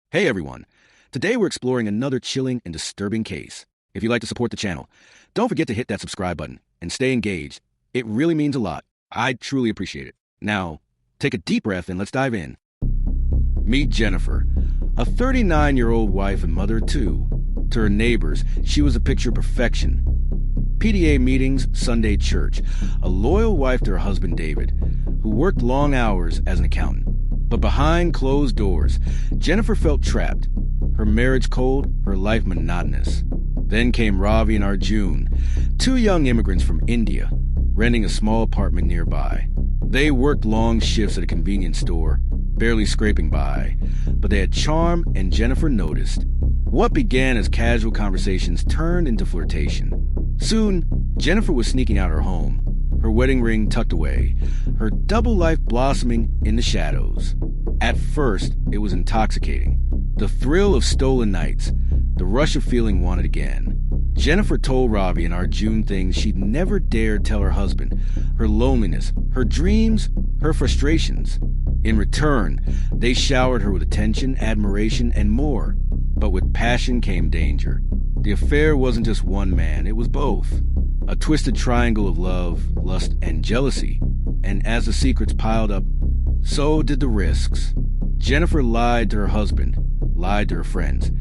Hey everyone! Today we're exploring another chilling and disturbing case. If you'd like to support the channel, don't forget to hit that subscribe button and stay engaged. It really means a lot. I truly appreciate it. Now, take a deep breath and let's dive in. Meet Jennifer, a 39-year-old wife and mother of two. To her neighbors, she was a picture of perfection. PDA meetings, Sunday church, a loyal wife to her husband David, who worked long hours as an accountant. But behind closed doors, Jennifer felt trapped, her marriage cold, her life monotonous. Then came Ravi and Arjun, two young immigrants from India, renting a small apartment nearby. They worked long shifts at a convenience store, barely scraping by, but they had charm, and Jennifer noticed. What began as casual conversations turned into flirtation. Soon, Jennifer was sneaking out her home, her wedding ring tucked away, her double life blossoming in the shadows. At first, it was intoxicating. The thrill of stolen nights, the rush of feeling wanted again. Jennifer told Ravi and Arjun things she'd never dared tell her husband, her loneliness, her dreams, her frustrations. In return, they showered her with attention, admiration, and more. But with passion came danger. The affair wasn't just one man, it was both. A twisted triangle of love, lust, and jealousy. And as the secrets piled up, so did the risks. Jennifer lied to her husband, lied to her friends,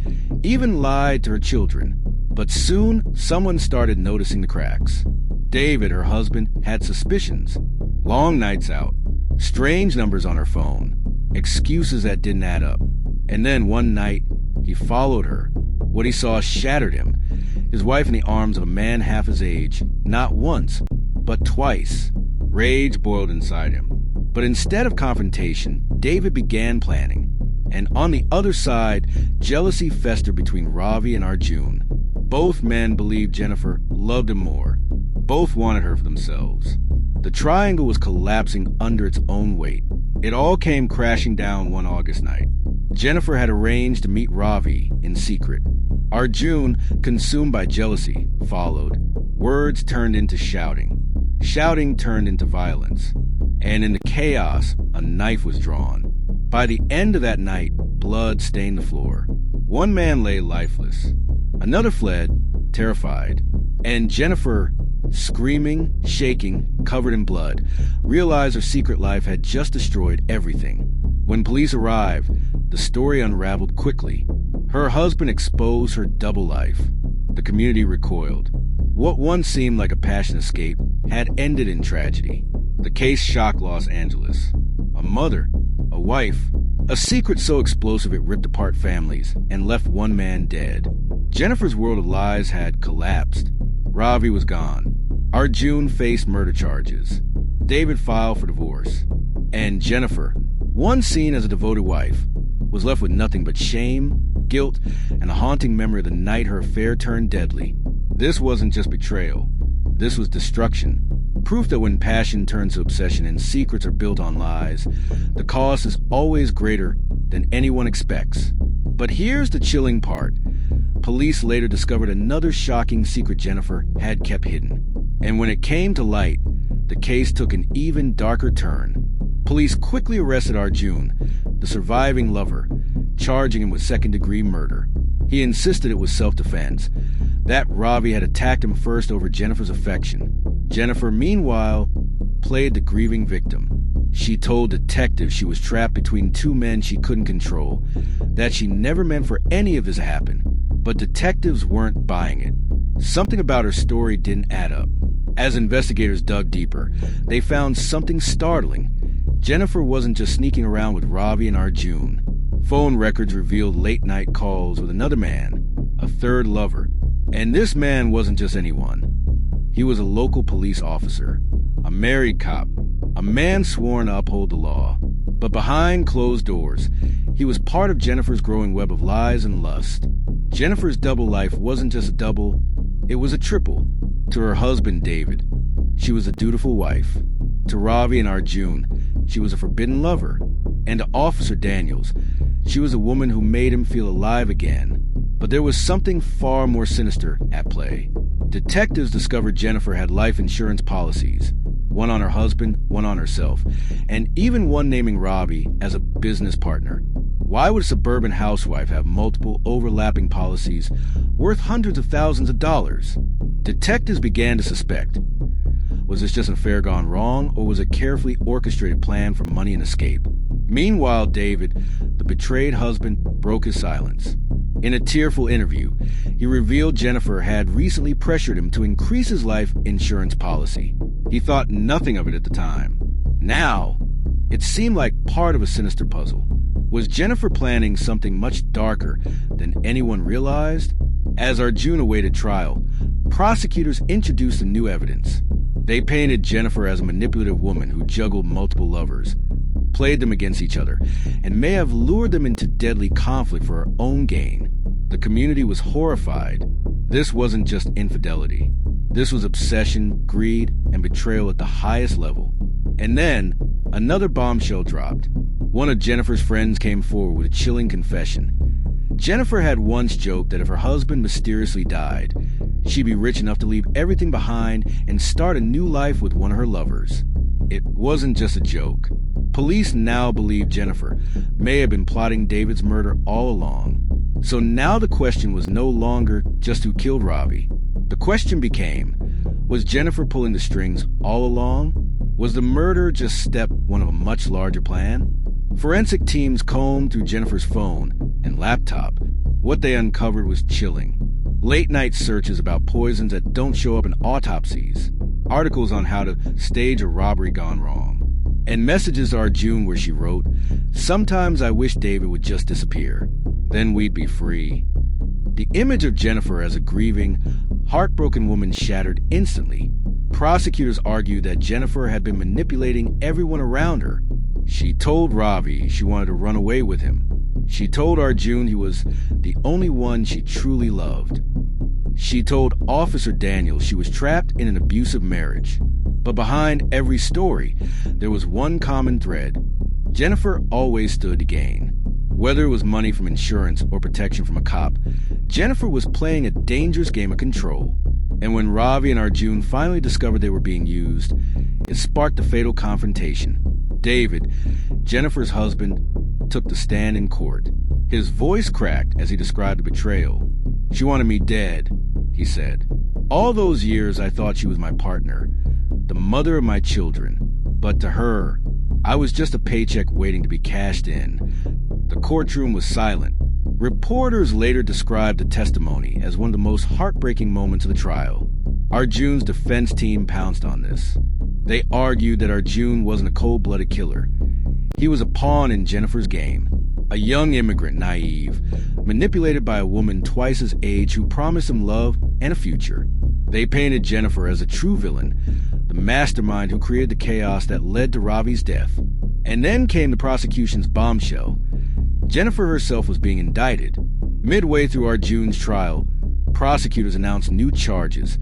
even lied to her children. But soon, someone started noticing the cracks. David, her husband, had suspicions. Long nights out, strange numbers on her phone, excuses that didn't add up. And then one night, he followed her. What he saw shattered him. His wife in the arms of a man half his age, not once, but twice. Rage boiled inside him. But instead of confrontation, David began planning. And on the other side, jealousy festered between Ravi and Arjun. Both men believed Jennifer loved him more. Both wanted her for themselves. The triangle was collapsing under its own weight. It all came crashing down one August night. Jennifer had arranged to meet Ravi in secret. Arjun, consumed by jealousy, followed. Words turned into shouting. Shouting turned into violence. And in the chaos, a knife was drawn. By the end of that night, blood stained the floor. One man lay lifeless. Another fled, terrified. And Jennifer, screaming, shaking, covered in blood, realized her secret life had just destroyed everything. When police arrived, the story unraveled quickly. Her husband exposed her double life. The community recoiled. What once seemed like a passion escape had ended in tragedy. The case shocked Los Angeles. A mother, a wife, a secret so explosive it ripped apart families and left one man dead. Jennifer's world of lies had collapsed. Ravi was gone. Arjun faced murder charges. David filed for divorce. And Jennifer, once seen as a devoted wife, was left with nothing but shame, guilt, and a haunting memory of the night her affair turned deadly. This wasn't just betrayal. This was destruction. Proof that when passion turns to obsession and secrets are built on lies, the cost is always greater than anyone expects. But here's the chilling part. Police later discovered another shocking secret Jennifer had kept hidden. And when it came to light, the case took an even darker turn. Police quickly arrested Arjun, the surviving lover, charging him with second-degree murder. He insisted it was self-defense, that Ravi had attacked him first over Jennifer's affection. Jennifer, meanwhile, played the grieving victim. She told detectives she was trapped between two men she couldn't control, that she never meant for any of this to happen. But detectives weren't buying it. Something about her story didn't add up. As investigators dug deeper, they found something startling. Jennifer wasn't just sneaking around with Ravi and Arjun. Phone records revealed late-night calls with another man, a third lover. And this man wasn't just anyone. He was a local police officer, a married cop, a man sworn to uphold the law. But behind closed doors, he was part of Jennifer's growing web of lies and lust. Jennifer's double life wasn't just a double, it was a triple. To her husband, David, she was a dutiful wife. To Ravi and Arjun, she was a forbidden lover. And to Officer Daniels, she was a woman who made him feel alive again. But there was something far more sinister at play. Detectives discovered Jennifer had life insurance policies, one on her husband, one on herself, and even one naming Ravi as a business partner. Why would a suburban housewife have multiple overlapping policies worth hundreds of thousands of dollars? Detectives began to suspect. Was this just an affair gone wrong, or was it a carefully orchestrated plan for money and escape? Meanwhile, David, the betrayed husband, broke his silence. In a tearful interview, he revealed Jennifer had recently pressured him to increase his life insurance policy. He thought nothing of it at the time. Now, it seemed like part of a sinister puzzle. Was Jennifer planning something much darker than anyone realized? As Arjun awaited trial, prosecutors introduced the new evidence. They painted Jennifer as a manipulative woman who juggled multiple lovers, played them against each other, and may have lured them into deadly conflict for her own gain. The community was horrified. This wasn't just infidelity. This was obsession, greed, and betrayal at the highest level. And then, another bombshell dropped. One of Jennifer's friends came forward with a chilling confession. Jennifer had once joked that if her husband mysteriously died, she'd be rich enough to leave everything behind and start a new life with one of her lovers. It wasn't just a joke. Police now believe Jennifer may have been plotting David's murder all along. So now the question was no longer just who killed Ravi. The question became, was Jennifer pulling the strings all along? Was the murder just step one of a much larger plan? Forensic teams combed through Jennifer's phone and laptop. What they uncovered was chilling. Late-night searches about poisons that don't show up in autopsies. Articles on how to stage a robbery gone wrong. And messages to Arjun where she wrote, "Sometimes I wish David would just disappear. Then we'd be free." The image of Jennifer as a grieving, heartbroken woman shattered instantly. Prosecutors argued that Jennifer had been manipulating everyone around her. She told Ravi she wanted to run away with him. She told Arjun he was the only one she truly loved. She told Officer Daniel she was trapped in an abusive marriage. But behind every story, there was one common thread. Jennifer always stood to gain. Whether it was money from insurance or protection from a cop, Jennifer was playing a dangerous game of control. And when Ravi and Arjun finally discovered they were being used, it sparked a fatal confrontation. David, Jennifer's husband, took the stand in court. His voice cracked as he described the betrayal. "She wanted me dead," he said. "All those years I thought she was my partner, the mother of my children. But to her, I was just a paycheck waiting to be cashed in." The courtroom was silent. Reporters later described the testimony as one of the most heartbreaking moments of the trial. Arjun's defense team pounced on this. They argued that Arjun wasn't a cold-blooded killer. He was a pawn in Jennifer's game. A young immigrant, naive, manipulated by a woman twice his age who promised him love and a future. They painted Jennifer as a true villain, the mastermind who created the chaos that led to Ravi's death. And then came the prosecution's bombshell. Jennifer herself was being indicted. Midway through Arjun's trial, prosecutors announced new charges: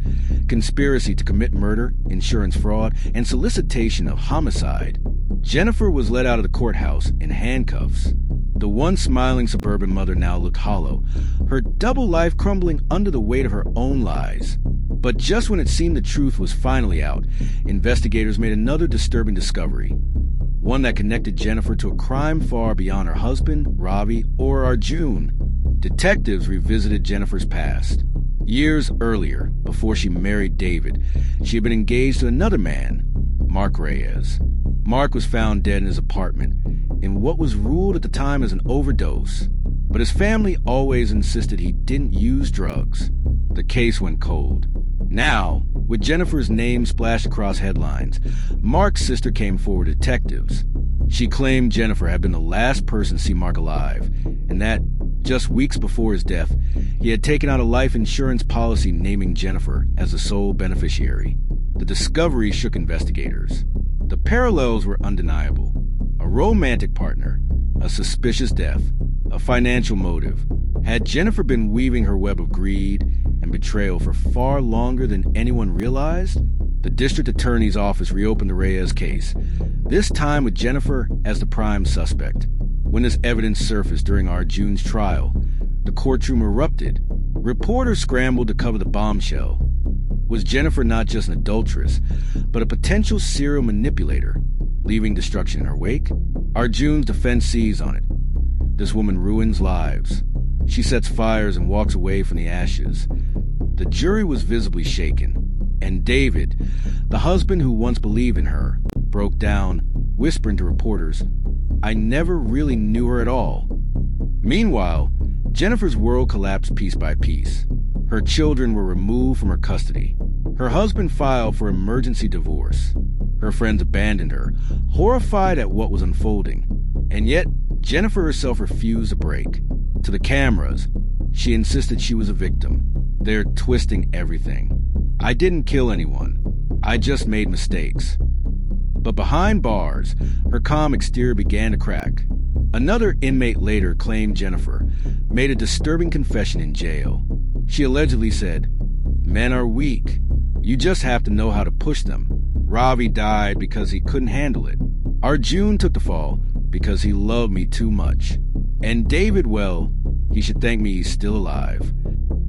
conspiracy to commit murder, insurance fraud, and solicitation of homicide. Jennifer was led out of the courthouse in handcuffs. The once smiling suburban mother now looked hollow, her double life crumbling under the weight of her own lies. But just when it seemed the truth was finally out, investigators made another disturbing discovery. One that connected Jennifer to a crime far beyond her husband, Ravi, or Arjun. Detectives revisited Jennifer's past. Years earlier, before she married David, she had been engaged to another man, Mark Reyes. Mark was found dead in his apartment in what was ruled at the time as an overdose, but his family always insisted he didn't use drugs. The case went cold. Now, with Jennifer's name splashed across headlines, Mark's sister came forward to detectives. She claimed Jennifer had been the last person to see Mark alive, and that, just weeks before his death, he had taken out a life insurance policy naming Jennifer as the sole beneficiary. The discovery shook investigators. The parallels were undeniable. A romantic partner, a suspicious death, a financial motive. Had Jennifer been weaving her web of greed and betrayal for far longer than anyone realized? The district attorney's office reopened the Reyes case, this time with Jennifer as the prime suspect. When this evidence surfaced during Arjun's trial, the courtroom erupted. Reporters scrambled to cover the bombshell. Was Jennifer not just an adulteress, but a potential serial manipulator, leaving destruction in her wake? Arjun's defense seized on it. This woman ruins lives. She sets fires and walks away from the ashes. The jury was visibly shaken, and David, the husband who once believed in her, broke down, whispering to reporters, "I never really knew her at all." Meanwhile, Jennifer's world collapsed piece by piece. Her children were removed from her custody. Her husband filed for emergency divorce. Her friends abandoned her, horrified at what was unfolding. And yet, Jennifer herself refused to break. To the cameras, she insisted she was a victim. They're twisting everything. "I didn't kill anyone. I just made mistakes." But behind bars, her calm exterior began to crack. Another inmate later claimed Jennifer made a disturbing confession in jail. She allegedly said, "Men are weak. You just have to know how to push them. Ravi died because he couldn't handle it. Arjun took the fall because he loved me too much. And David, well, he should thank me he's still alive."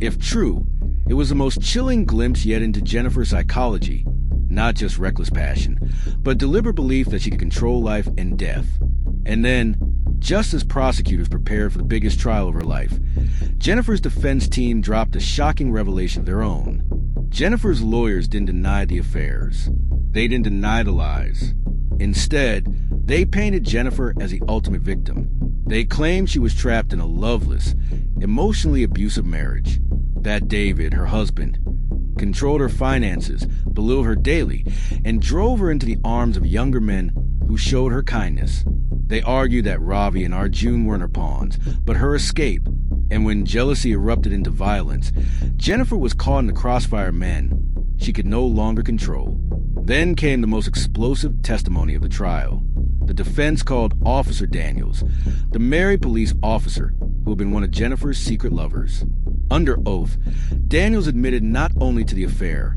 If true, it was the most chilling glimpse yet into Jennifer's psychology. Not just reckless passion, but deliberate belief that she could control life and death. And then, just as prosecutors prepared for the biggest trial of her life, Jennifer's defense team dropped a shocking revelation of their own. Jennifer's lawyers didn't deny the affairs. They didn't deny the lies. Instead, they painted Jennifer as the ultimate victim. They claimed she was trapped in a loveless, emotionally abusive marriage. That David, her husband, controlled her finances, belittled her daily, and drove her into the arms of younger men who showed her kindness. They argued that Ravi and Arjun weren't her pawns, but her escape. And when jealousy erupted into violence, Jennifer was caught in the crossfire of men she could no longer control. Then came the most explosive testimony of the trial. The defense called Officer Daniels, the married police officer who had been one of Jennifer's secret lovers. Under oath, Daniels admitted not only to the affair,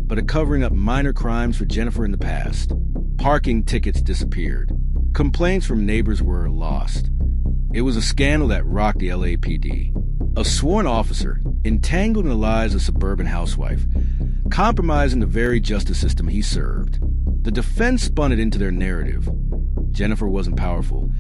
but to covering up minor crimes for Jennifer in the past. Parking tickets disappeared. Complaints from neighbors were lost. It was a scandal that rocked the LAPD. A sworn officer entangled in the lies of a suburban housewife, compromising the very justice system he served. The defense spun it into their narrative. Jennifer wasn't powerful.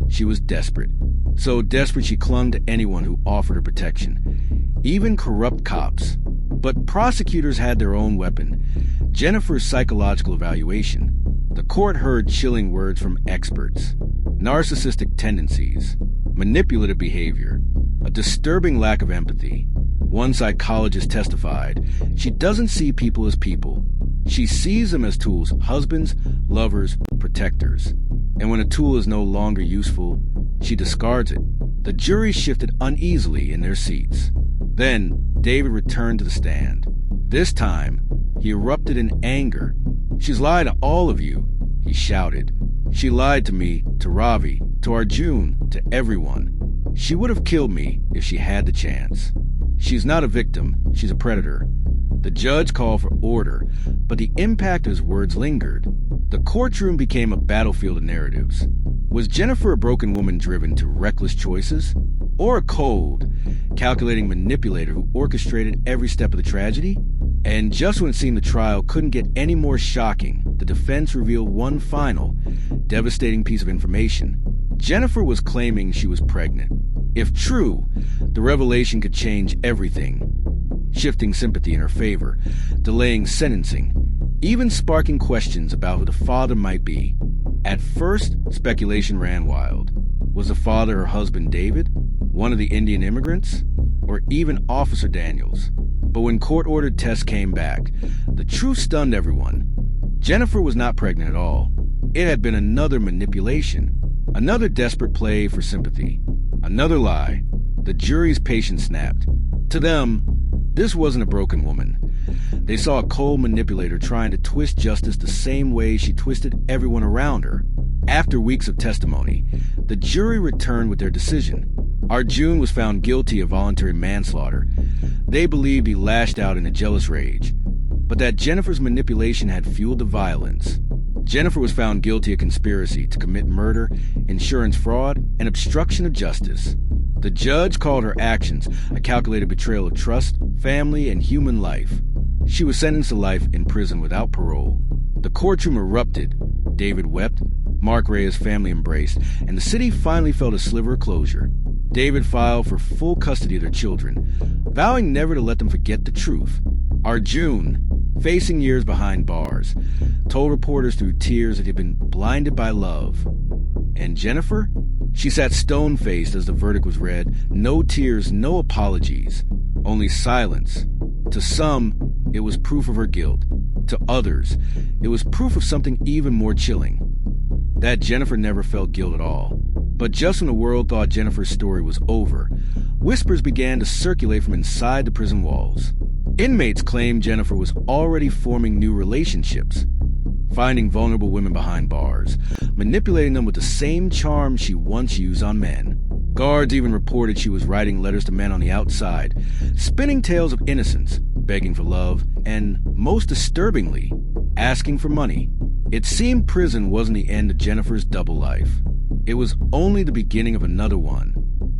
She was desperate. So desperate she clung to anyone who offered her protection, even corrupt cops. But prosecutors had their own weapon, Jennifer's psychological evaluation. The court heard chilling words from experts: narcissistic tendencies, manipulative behavior, a disturbing lack of empathy. One psychologist testified, she doesn't see people as people. She sees them as tools, husbands, lovers, protectors. And when a tool is no longer useful, she discards it. The jury shifted uneasily in their seats. Then, David returned to the stand. This time, he erupted in anger. "She's lied to all of you," he shouted. "She lied to me, to Ravi, to Arjun, to everyone. She would have killed me if she had the chance. She's not a victim, she's a predator." The judge called for order, but the impact of his words lingered. The courtroom became a battlefield of narratives. Was Jennifer a broken woman driven to reckless choices? Or a cold, calculating manipulator who orchestrated every step of the tragedy? And just when it seemed the trial couldn't get any more shocking, the defense revealed one final, devastating piece of information. Jennifer was claiming she was pregnant. If true, the revelation could change everything, shifting sympathy in her favor, delaying sentencing, even sparking questions about who the father might be. At first, speculation ran wild. Was the father her husband David, one of the Indian immigrants, or even Officer Daniels? But when court-ordered tests came back, the truth stunned everyone. Jennifer was not pregnant at all. It had been another manipulation, another desperate play for sympathy, another lie. The jury's patience snapped. To them, this wasn't a broken woman. They saw a cold manipulator trying to twist justice the same way she twisted everyone around her. After weeks of testimony, the jury returned with their decision. Arjun was found guilty of voluntary manslaughter. They believed he lashed out in a jealous rage, but that Jennifer's manipulation had fueled the violence. Jennifer was found guilty of conspiracy to commit murder, insurance fraud, and obstruction of justice. The judge called her actions a calculated betrayal of trust, family, and human life. She was sentenced to life in prison without parole. The courtroom erupted. David wept. Mark Reyes' family embraced, and the city finally felt a sliver of closure. David filed for full custody of their children, vowing never to let them forget the truth. Arjun, facing years behind bars, told reporters through tears that he'd been blinded by love. And Jennifer? She sat stone-faced as the verdict was read. No tears, no apologies, only silence. To some, it was proof of her guilt. To others, it was proof of something even more chilling. That Jennifer never felt guilt at all. But just when the world thought Jennifer's story was over, whispers began to circulate from inside the prison walls. Inmates claimed Jennifer was already forming new relationships, finding vulnerable women behind bars, manipulating them with the same charm she once used on men. Guards even reported she was writing letters to men on the outside, spinning tales of innocence, begging for love, and, most disturbingly, asking for money. It seemed prison wasn't the end of Jennifer's double life. It was only the beginning of another one.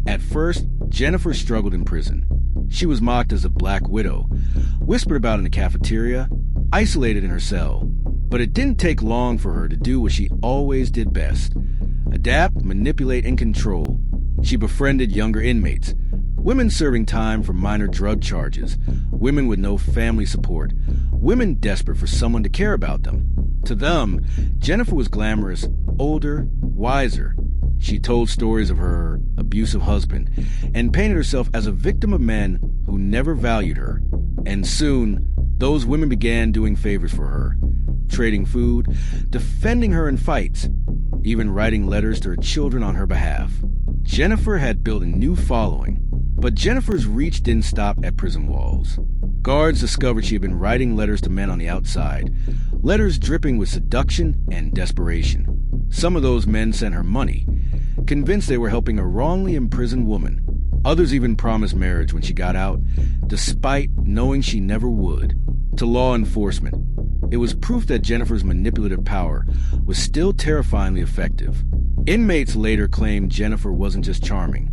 At first, Jennifer struggled in prison. She was mocked as a black widow, whispered about in the cafeteria, isolated in her cell. But it didn't take long for her to do what she always did best: adapt, manipulate, and control. She befriended younger inmates, women serving time for minor drug charges, women with no family support, women desperate for someone to care about them. To them, Jennifer was glamorous, older, wiser. She told stories of her abusive husband and painted herself as a victim of men who never valued her. And soon, those women began doing favors for her, trading food, defending her in fights, even writing letters to her children on her behalf. Jennifer had built a new following, but Jennifer's reach didn't stop at prison walls. Guards discovered she had been writing letters to men on the outside, letters dripping with seduction and desperation. Some of those men sent her money, convinced they were helping a wrongly imprisoned woman. Others even promised marriage when she got out, despite knowing she never would. To law enforcement, it was proof that Jennifer's manipulative power was still terrifyingly effective. Inmates later claimed Jennifer wasn't just charming,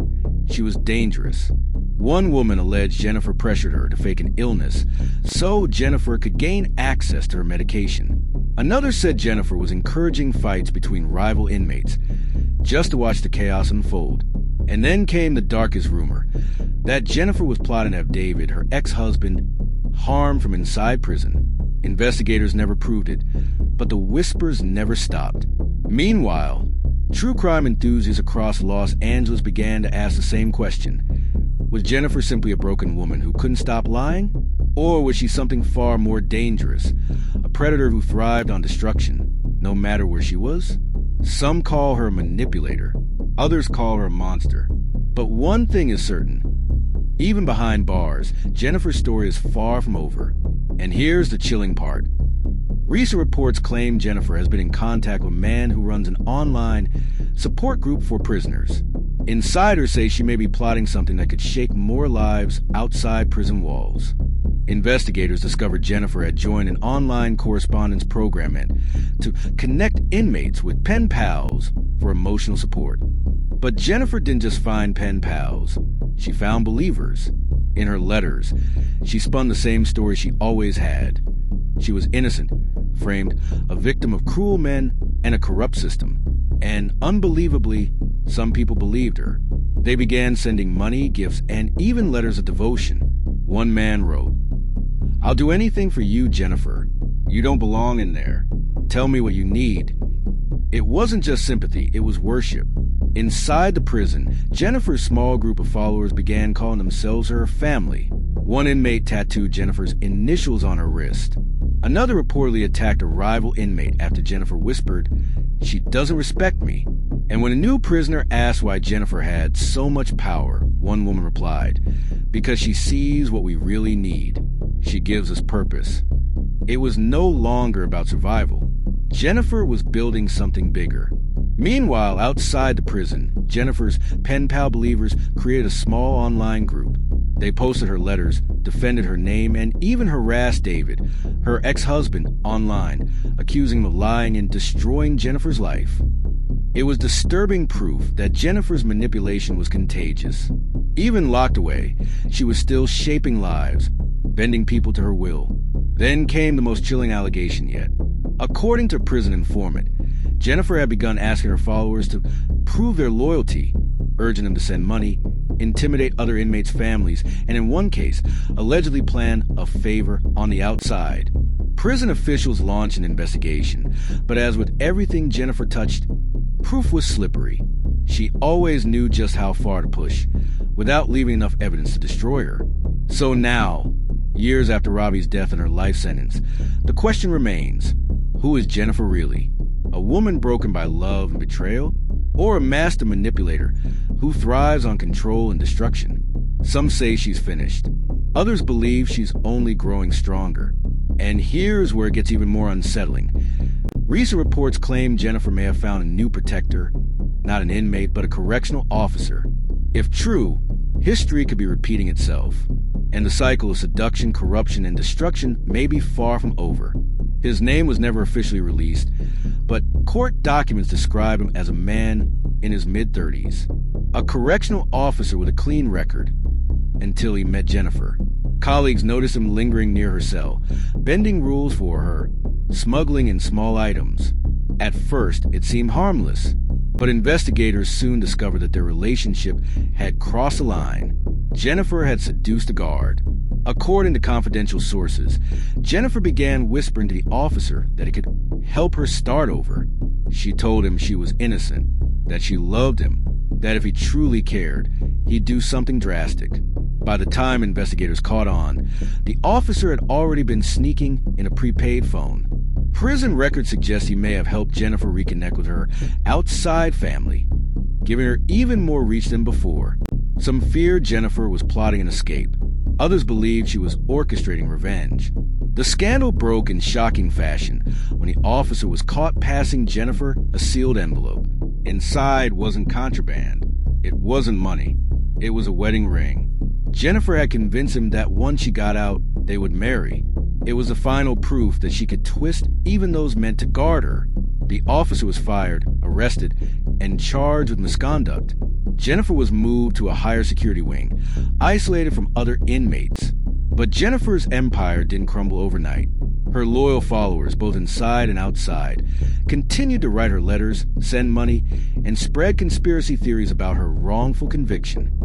she was dangerous. One woman alleged Jennifer pressured her to fake an illness so Jennifer could gain access to her medication. Another said Jennifer was encouraging fights between rival inmates just to watch the chaos unfold. And then came the darkest rumor, that Jennifer was plotting to have David, her ex-husband, harmed from inside prison. Investigators never proved it, but the whispers never stopped. Meanwhile, true crime enthusiasts across Los Angeles began to ask the same question. Was Jennifer simply a broken woman who couldn't stop lying? Or was she something far more dangerous, a predator who thrived on destruction, no matter where she was? Some call her a manipulator, others call her a monster. But one thing is certain. Even behind bars, Jennifer's story is far from over. And here's the chilling part. Recent reports claim Jennifer has been in contact with a man who runs an online support group for prisoners. Insiders say she may be plotting something that could shake more lives outside prison walls. Investigators discovered Jennifer had joined an online correspondence program to connect inmates with pen pals for emotional support. But Jennifer didn't just find pen pals. She found believers. In her letters, she spun the same story she always had. She was innocent, framed a victim of cruel men and a corrupt system. And unbelievably, some people believed her. They began sending money, gifts, and even letters of devotion. One man wrote, "I'll do anything for you, Jennifer. You don't belong in there. Tell me what you need." It wasn't just sympathy, it was worship. Inside the prison, Jennifer's small group of followers began calling themselves her family. One inmate tattooed Jennifer's initials on her wrist. Another reportedly attacked a rival inmate after Jennifer whispered, "She doesn't respect me." And when a new prisoner asked why Jennifer had so much power, one woman replied, "Because she sees what we really need. She gives us purpose." It was no longer about survival. Jennifer was building something bigger. Meanwhile, outside the prison, Jennifer's pen pal believers created a small online group. They posted her letters, defended her name, and even harassed David, her ex-husband, online, accusing him of lying and destroying Jennifer's life. It was disturbing proof that Jennifer's manipulation was contagious. Even locked away, she was still shaping lives, bending people to her will. Then came the most chilling allegation yet. According to prison informant, Jennifer had begun asking her followers to prove their loyalty, urging them to send money, intimidate other inmates' families, and in one case, allegedly plan a favor on the outside. Prison officials launched an investigation, but as with everything Jennifer touched, proof was slippery. She always knew just how far to push, without leaving enough evidence to destroy her. So now, years after Ravi's death and her life sentence, the question remains, who is Jennifer really? A woman broken by love and betrayal? Or a master manipulator who thrives on control and destruction? Some say she's finished. Others believe she's only growing stronger. And here's where it gets even more unsettling. Recent reports claim Jennifer may have found a new protector, not an inmate, but a correctional officer. If true, history could be repeating itself, and the cycle of seduction, corruption, and destruction may be far from over. His name was never officially released, but court documents describe him as a man in his mid-30s, a correctional officer with a clean record, until he met Jennifer. Colleagues noticed him lingering near her cell, bending rules for her, smuggling in small items. At first, it seemed harmless, but investigators soon discovered that their relationship had crossed a line. Jennifer had seduced a guard. According to confidential sources, Jennifer began whispering to the officer that he could help her start over. She told him she was innocent, that she loved him, that if he truly cared, he'd do something drastic. By the time investigators caught on, the officer had already been sneaking in a prepaid phone. Prison records suggest he may have helped Jennifer reconnect with her outside family, giving her even more reach than before. Some feared Jennifer was plotting an escape. Others believed she was orchestrating revenge. The scandal broke in shocking fashion when the officer was caught passing Jennifer a sealed envelope. Inside wasn't contraband. It wasn't money. It was a wedding ring. Jennifer had convinced him that once she got out, they would marry. It was the final proof that she could twist even those meant to guard her. The officer was fired, arrested, and charged with misconduct. Jennifer was moved to a higher security wing, isolated from other inmates. But Jennifer's empire didn't crumble overnight. Her loyal followers, both inside and outside, continued to write her letters, send money, and spread conspiracy theories about her wrongful conviction.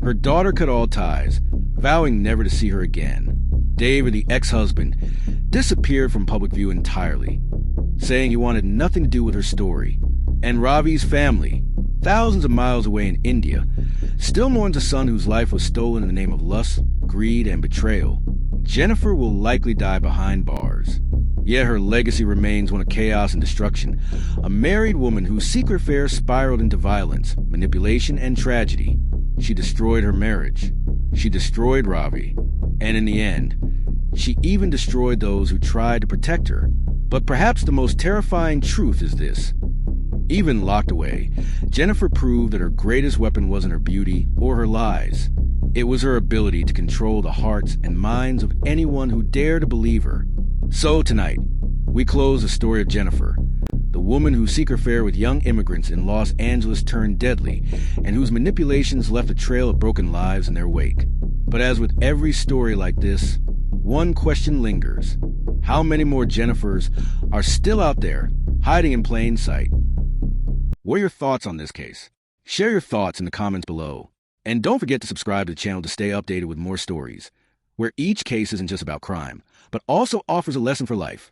Her daughter cut all ties, vowing never to see her again. David, the ex-husband, disappeared from public view entirely, saying he wanted nothing to do with her story. And Ravi's family, thousands of miles away in India, still mourns a son whose life was stolen in the name of lust, greed, and betrayal. Jennifer will likely die behind bars. Yet her legacy remains one of chaos and destruction, a married woman whose secret affairs spiraled into violence, manipulation, and tragedy. She destroyed her marriage. She destroyed Ravi. And in the end, she even destroyed those who tried to protect her. But perhaps the most terrifying truth is this. Even locked away, Jennifer proved that her greatest weapon wasn't her beauty or her lies. It was her ability to control the hearts and minds of anyone who dared to believe her. So tonight, we close the story of Jennifer, the woman whose secret affair with young immigrants in Los Angeles turned deadly, and whose manipulations left a trail of broken lives in their wake. But as with every story like this, one question lingers. How many more Jennifers are still out there, hiding in plain sight? What are your thoughts on this case? Share your thoughts in the comments below. And don't forget to subscribe to the channel to stay updated with more stories, where each case isn't just about crime, but also offers a lesson for life.